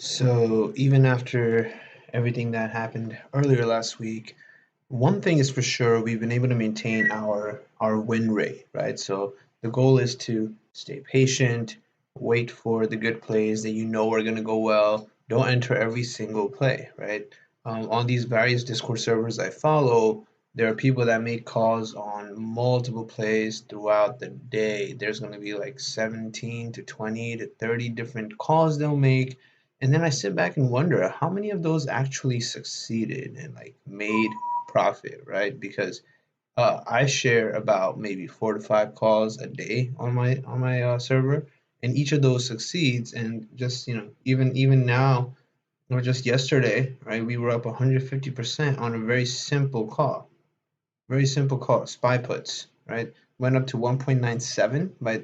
So even after everything that happened earlier last week, one thing is for sure, we've been able to maintain our win rate, right? So the goal is to stay patient, wait for the good plays that you know are going to go well. Don't enter every single play, right? On these various Discord servers I follow, there are people that make calls on multiple plays throughout the day. There's going to be like 17 to 20 to 30 different calls they'll make. And then I sit back and wonder how many of those actually succeeded and like made profit, right? Because I share about maybe 4 to 5 calls a day on my server, and each of those succeeds. And just even now, or just yesterday, right, we were up 150% on a very simple call, SPY puts, right? Went up to 1.97 by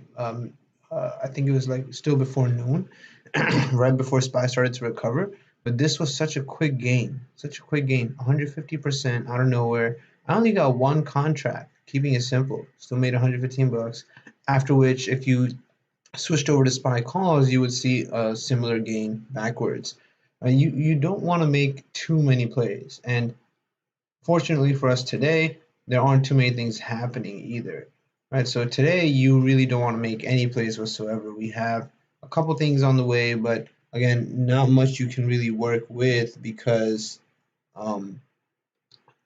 I think it was like still before noon, right before SPY started to recover. But this was such a quick gain, 150% out of nowhere. I only got one contract, keeping it simple. Still made 115 bucks. After which, if you switched over to SPY calls, you would see a similar gain backwards. You don't want to make too many plays, and fortunately for us today, there aren't too many things happening either. Right, so today you really don't want to make any plays whatsoever. We have a couple things on the way, but again, not much you can really work with because um,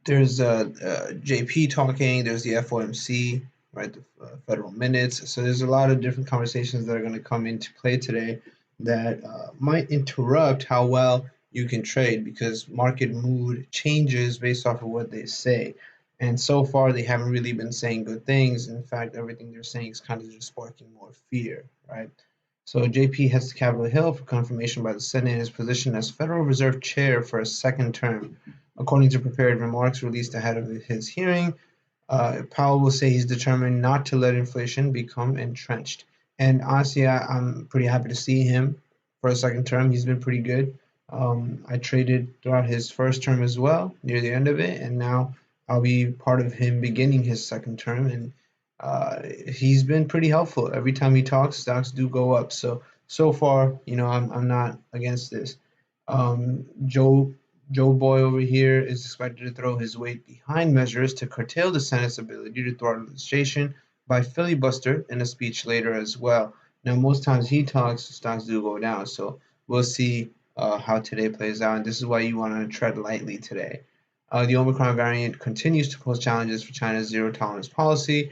there's JP talking, there's the FOMC, right, the federal minutes. So there's a lot of different conversations that are going to come into play today that might interrupt how well you can trade because market mood changes based off of what they say. And so far, they haven't really been saying good things. In fact, everything they're saying is kind of just sparking more fear, right? So JP heads to Capitol Hill for confirmation by the Senate in his position as Federal Reserve Chair for a second term. According to prepared remarks released ahead of his hearing, Powell will say he's determined not to let inflation become entrenched. And honestly, I'm pretty happy to see him for a second term. He's been pretty good. I traded throughout his first term as well, near the end of it, and now I'll be part of him beginning his second term. And he's been pretty helpful. Every time he talks, stocks do go up. So far, I'm not against this. Joe Boy over here is expected to throw his weight behind measures to curtail the Senate's ability to thwart legislation by filibuster in a speech later as well. Now, most times he talks, stocks do go down. So we'll see how today plays out. And this is why you want to tread lightly today. The Omicron variant continues to pose challenges for China's zero tolerance policy.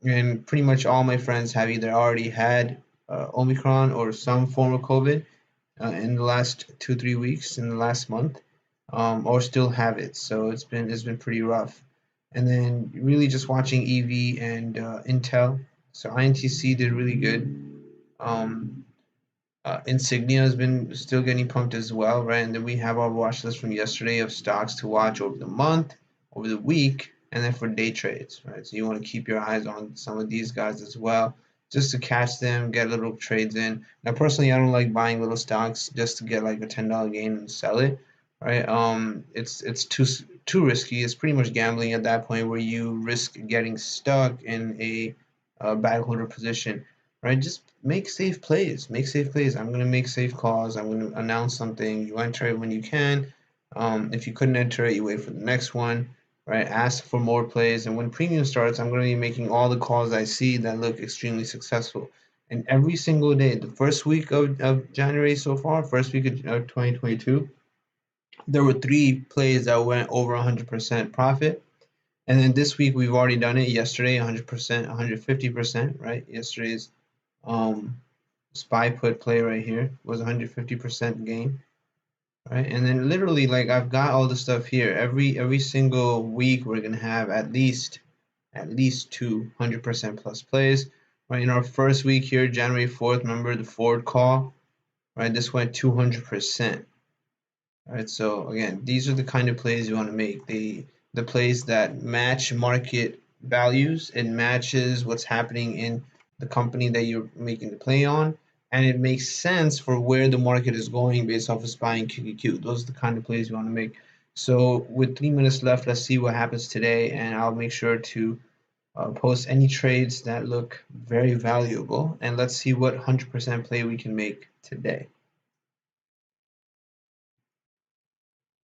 And pretty much all my friends have either already had Omicron or some form of COVID in the last 2 3 weeks, in the last month, or still have it. So it's been pretty rough. And then really just watching EV and Intel. So INTC did really good. Um, Insignia has been still getting pumped as well, right? And then we have our watch list from yesterday of stocks to watch over the month, over the week, and then for day trades, right? So you want to keep your eyes on some of these guys as well, just to catch them, get little trades in. Now, personally, I don't like buying little stocks just to get like a $10 gain and sell it, right? It's too risky. It's pretty much gambling at that point where you risk getting stuck in a bad holder position, right? Just make safe plays. Make safe plays. I'm gonna make safe calls. I'm gonna announce something. You enter it when you can. If you couldn't enter it, you wait for the next one, right? Ask for more plays. And when premium starts, I'm gonna be making all the calls I see that look extremely successful. And every single day, the first week of January so far, first week of 2022, there were 3 plays that went over 100% profit. And then this week we've already done it. Yesterday, 100%, 150%, right? Yesterday's um, SPY put play right here was 150% gain, right? And then literally, like I've got all the stuff here. Every single week we're gonna have at least 200% plus plays, right? In our first week here, January 4th, remember the Ford call, right? This went 200%. Right, so again, these are the kind of plays you want to make. The plays that match market values, it matches what's happening in the company that you're making the play on, and it makes sense for where the market is going based off of SPY and QQQ. Those are the kind of plays you want to make. So with 3 minutes left, let's see what happens today, and I'll make sure to post any trades that look very valuable, and let's see what 100% play we can make today.